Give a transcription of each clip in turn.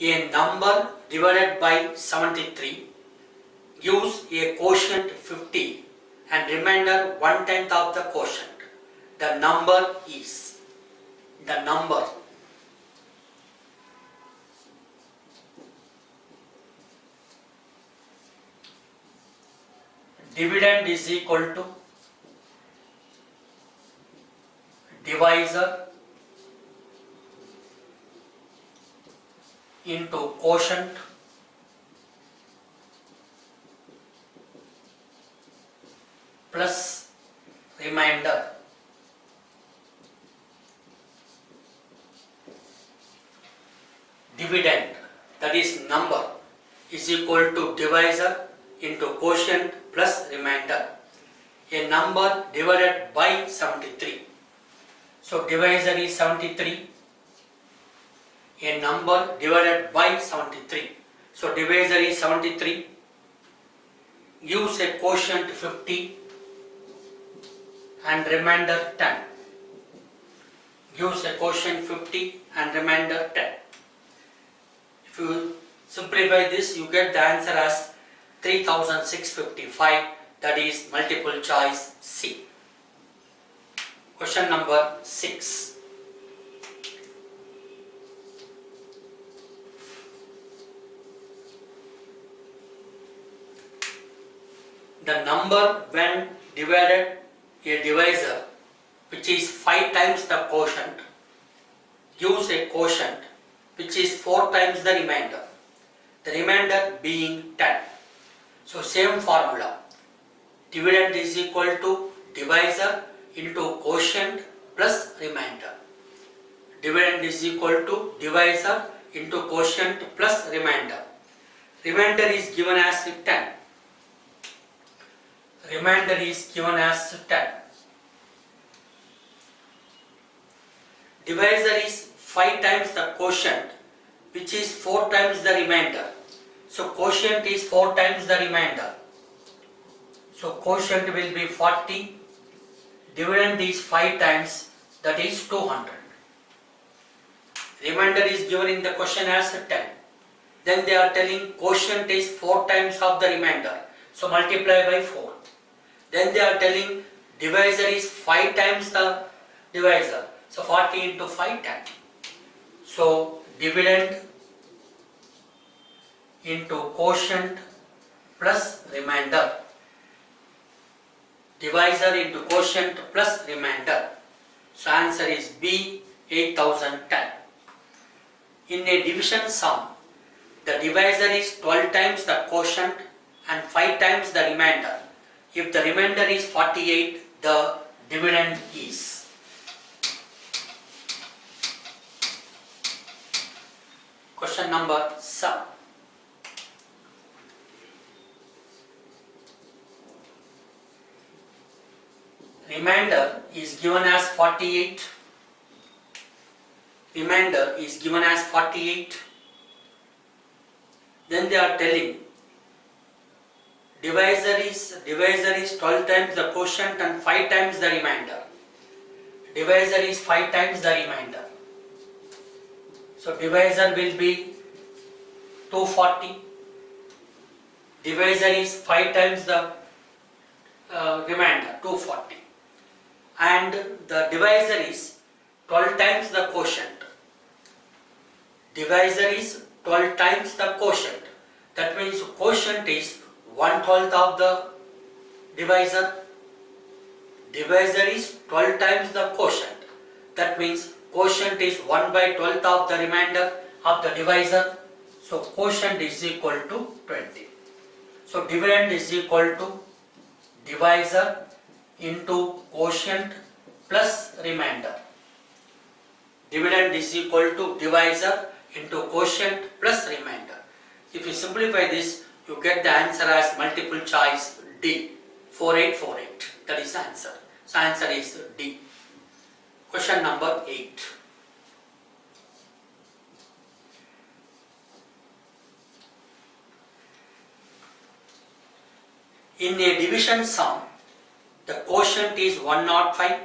A number divided by 73 gives a quotient 50 and remainder 1/10 of the quotient. The number is dividend is equal to divisor into quotient plus remainder. Dividend, that is number, is equal to divisor into quotient plus remainder. A number divided by 73. So divisor is 73. A number divided by 73. So divisor is 73. Gives a quotient 50 and remainder 10. Gives a quotient 50 and remainder 10. If you simplify this, you get the answer as 3655, that is multiple choice C. Question number 6. The number when divided a divisor which is 5 times the quotient gives a quotient which is 4 times the remainder. The remainder being 10. So same formula. Dividend is equal to divisor into quotient plus remainder. Dividend is equal to divisor into quotient plus remainder. Remainder is given as 10. Remainder is given as 10. Divisor is 5 times the quotient, which is 4 times the remainder. So quotient is 4 times the remainder. So quotient will be 40. Dividend is 5 times, that is 200. Remainder is given in the question as 10. Then they are telling quotient is 4 times of the remainder. So multiply by 4. Then they are telling divisor is 5 times the divisor. So 40 into 5, 10. So dividend into quotient plus remainder. Divisor into quotient plus remainder. So answer is B, 8010. In a division sum, the divisor is 12 times the quotient and 5 times the remainder. If the remainder is 48, the dividend is. Question number 7. Remainder is given as 48. Remainder is given as 48. Then they are telling divisor is 12 times the quotient and 5 times the remainder. Divisor is 5 times the remainder. So divisor will be 240. Divisor is 5 times the remainder, 240. And the divisor is 12 times the quotient. Divisor is 12 times the quotient. That means quotient is 1/12 of the divisor. Divisor is 12 times the quotient. That means quotient is 1/12 of the remainder of the divisor. So quotient is equal to 20. So dividend is equal to divisor into quotient plus remainder. Dividend is equal to divisor into quotient plus remainder. If you simplify this, you get the answer as multiple choice D, 4848. That is the answer. So answer is D. Question number 8. In a division sum, the quotient is 105,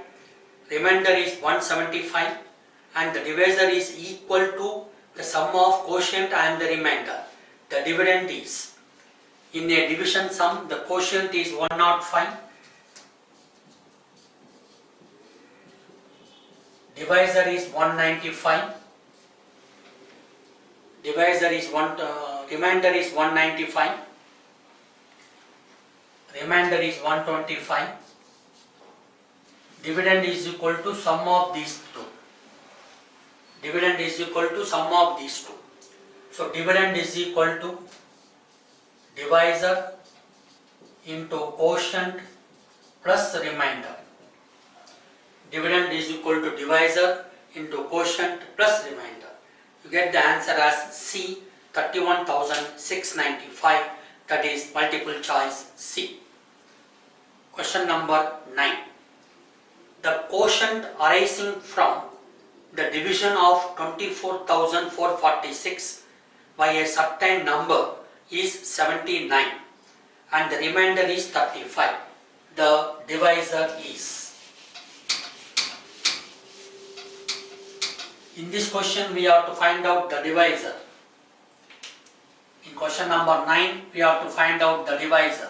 remainder is 175, and the divisor is equal to the sum of quotient and the remainder. The dividend is, in a division sum, the quotient is 105, divisor is 195, remainder is 195, remainder is 125, dividend is equal to sum of these two. Dividend is equal to sum of these two. So dividend is equal to divisor into quotient plus remainder. Dividend is equal to divisor into quotient plus remainder. You get the answer as C, 31,695. That is multiple choice C. Question number 9. The quotient arising from the division of 24,446 by a certain number is 79 and the remainder is 35. The divisor is. In this question we have to find out the divisor. In question number 9 we have to find out the divisor.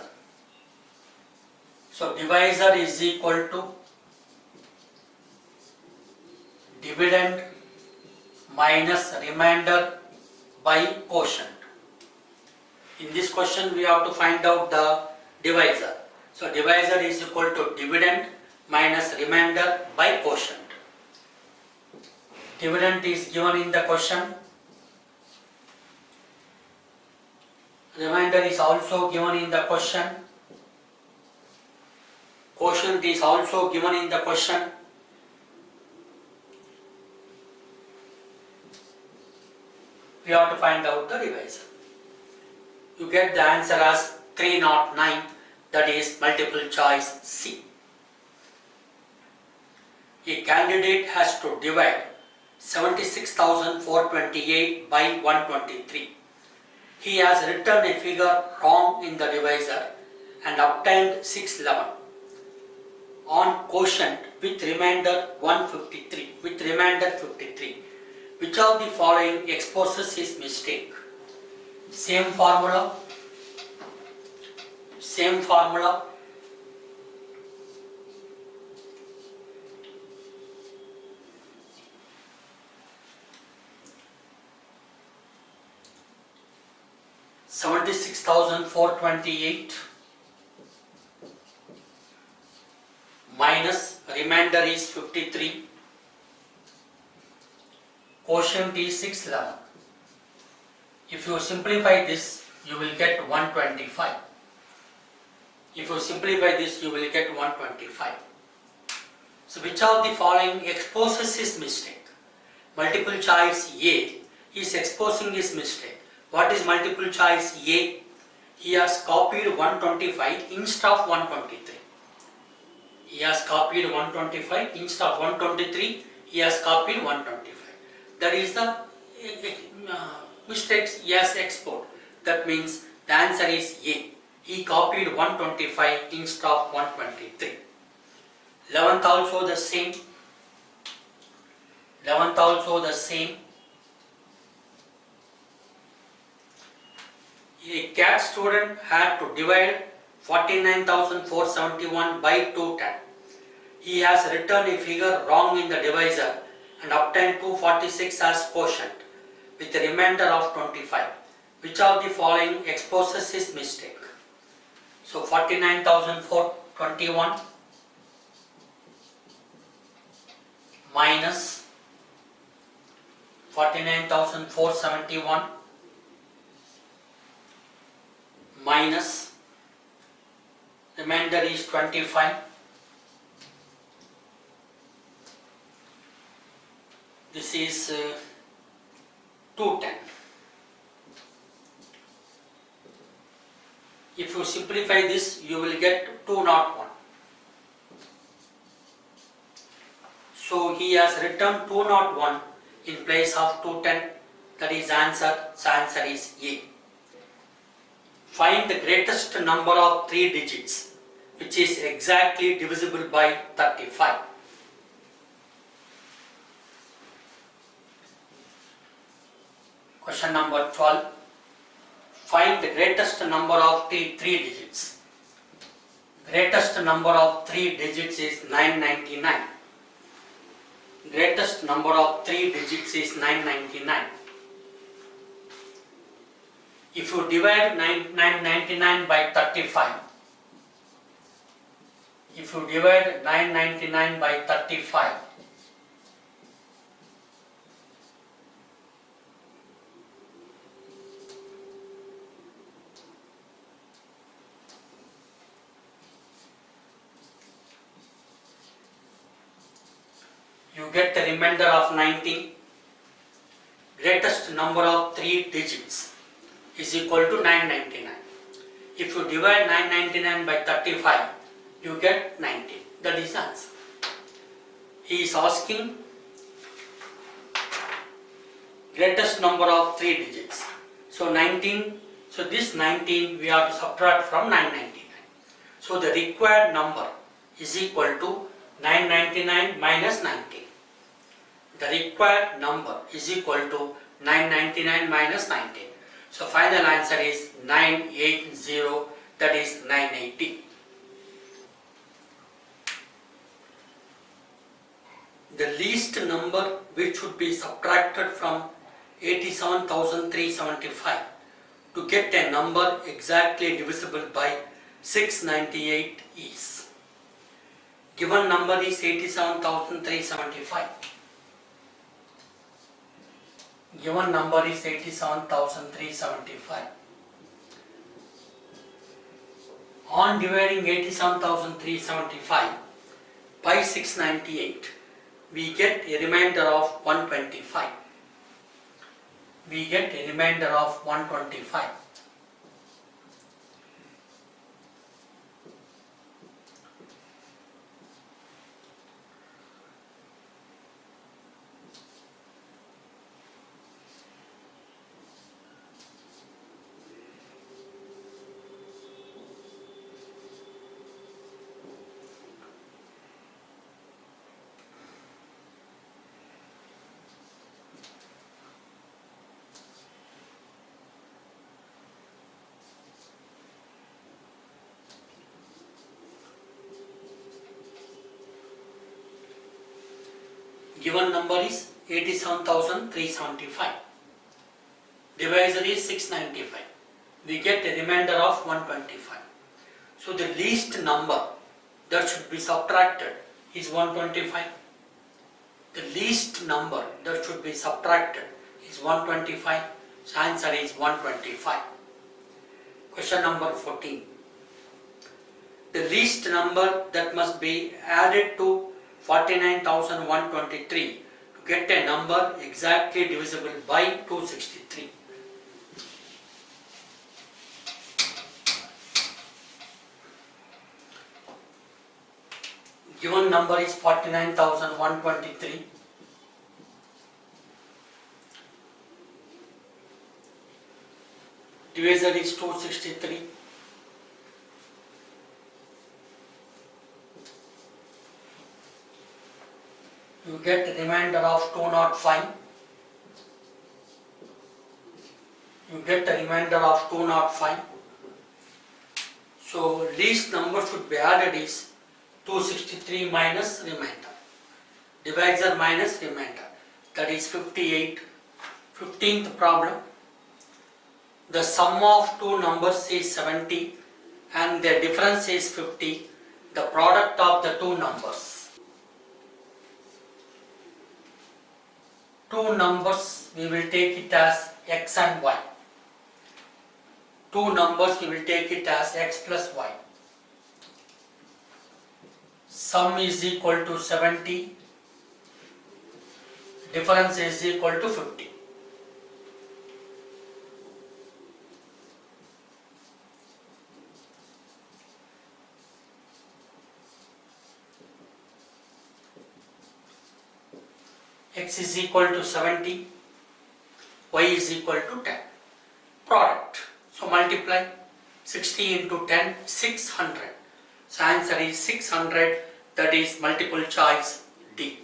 So divisor is equal to dividend minus remainder by quotient. In this question we have to find out the divisor. So divisor is equal to dividend minus remainder by quotient. Dividend is given in the question. Remainder is also given in the question. Quotient is also given in the question. We have to find out the divisor. You get the answer as 309, that is multiple choice C. A candidate has to divide 76,428 by 123. He has written a figure wrong in the divisor and obtained 611 on quotient with remainder 153, with remainder 53. Which of the following exposes his mistake? Same formula. 76,428 minus remainder is 53. Quotient is 611. If you simplify this, you will get 125. If you simplify this, you will get 125. So which of the following exposes his mistake? Multiple choice A is exposing his mistake. What is multiple choice A? He has copied 125 instead of 123. He has copied 125 instead of 123. He has copied 125. That is the mistakes he has exposed. That means the answer is A. He copied 125 instead of 123. 11th also the same. 11th also the same. A CAT student had to divide 49,471 by 210. He has written a figure wrong in the divisor and obtained 246 as quotient with a remainder of 25. Which of the following exposes his mistake? So 49,421 minus 49,471 minus remainder is 25. This is 210. If you simplify this, you will get 201. So he has written 201 in place of 210. That is answer. So answer is A. Find the greatest number of 3 digits which is exactly divisible by 35. Question number 12. Find the greatest number of three digits. Greatest number of three digits is 999. Greatest number of three digits is 999. If you divide 999 by 35, if you divide 999 by 35, you get the remainder of 19. Greatest number of three digits is equal to 999. If you divide 999 by 35, you get 19. That is the answer. He is asking greatest number of three digits. So 19, so this 19 we have to subtract from 999. So the required number is equal to 999 minus 19. The required number is equal to 999 minus 19. So final answer is 980, that is 980. The least number which should be subtracted from 87,375 to get a number exactly divisible by 698 is. Given number is 87,375. Given number is 87,375. On dividing 87,375 by 698, we get a remainder of 125. We get a remainder of 125. Given number is 87,375. Divisor is 695. We get a remainder of 125. So the least number that should be subtracted is 125. The least number that should be subtracted is 125. So answer is 125. Question number 14. The least number that must be added to 49,123 to get a number exactly divisible by 263. Given number is 49,123. Divisor is 263. You get a remainder of 205. You get a remainder of 205. So least number should be added is 263 minus remainder. Divisor minus remainder. That is 58. 15th problem. The sum of two numbers is 70 and their difference is 50. The product of the two numbers. Two numbers we will take it as x and y. Two numbers we will take it as x plus y. Sum is equal to 70. Difference is equal to 50. X is equal to 70, y is equal to 10. Product. So multiply 60 into 10, 600. So answer is 600, that is multiple choice D.